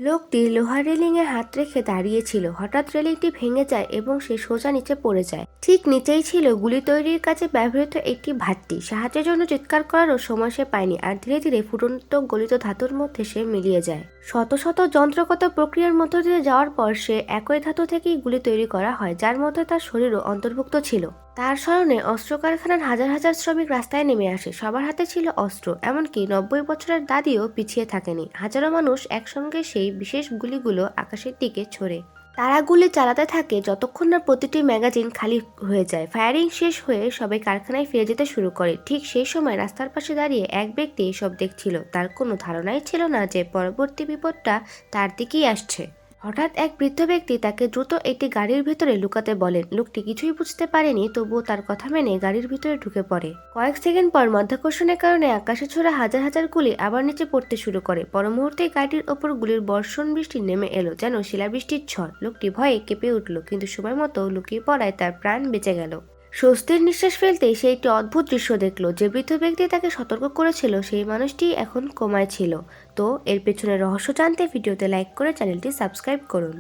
লোকটি লোহার রেলিংয়ে হাত রেখে দাঁড়িয়েছিল। হঠাৎ রেলিংটি ভেঙে যায় এবং সে সোজা নিচে পড়ে যায়। ঠিক নিচেই ছিল গুলি তৈরির কাজে ব্যবহৃত একটি ভাট্টি। সাহায্যের জন্য চিৎকার করারও সময় সে পায়নি, আর ধীরে ধীরে ফুটন্ত গলিত ধাতুর মধ্যে সে মিলিয়ে যায়। শত শত যন্ত্রগত প্রক্রিয়ার মধ্য দিয়ে যাওয়ার পর সে একই ধাতু থেকেই গুলি তৈরি করা হয়, যার মধ্যে তার শরীরও অন্তর্ভুক্ত ছিল। তার স্মরণে অস্ত্র কারখানার হাজার হাজার শ্রমিক রাস্তায় নেমে আসে। সবার হাতে ছিল অস্ত্র, এমনকি 90 বছরের দাদিও পিছিয়ে থাকেনি। হাজারো মানুষ একসঙ্গে সেই বিশেষ গুলিগুলো আকাশের দিকে ছোড়ে। তারা গুলি চালাতে থাকে যতক্ষণ না প্রতিটি ম্যাগাজিন খালি হয়ে যায়। ফায়ারিং শেষ হয়ে সবাই কারখানায় ফিরে যেতে শুরু করে। ঠিক সেই সময় রাস্তার পাশে দাঁড়িয়ে এক ব্যক্তি এসব দেখছিল। তার কোনো ধারণাই ছিল না যে পরবর্তী বিপদটা তার দিকেই আসছে। হঠাৎ এক বৃদ্ধ ব্যক্তি তাকে দ্রুত একটি গাড়ির ভিতরে লুকাতে বলেন। লোকটি কিছুই বুঝতে পারেনি, তবুও তার কথা মেনে গাড়ির ভিতরে ঢুকে পড়ে। কয়েক সেকেন্ড পর মাধ্যাকর্ষণের কারণে আকাশে ছোড়া হাজার হাজার গুলি আবার নিচে পড়তে শুরু করে। পর মুহূর্তেই গাড়ির ওপর গুলির বর্ষণ বৃষ্টি নেমে এলো, যেন শিলাবৃষ্টির ঝড়। লোকটি ভয়ে কেঁপে উঠল, কিন্তু সময় মতো লুকিয়ে পড়ায় তার প্রাণ বেঁচে গেল। স্বস্তির নিঃশ্বাস ফেলতেই সে একটি অদ্ভুত দৃশ্য দেখল। যে বৃদ্ধ ব্যক্তি তাকে সতর্ক করেছিল সেই মানুষটি এখন কোমায় ছিল। তো এর পেছনে রহস্য জানতে ভিডিওতে লাইক করে চ্যানেলটি সাবস্ক্রাইব করুন।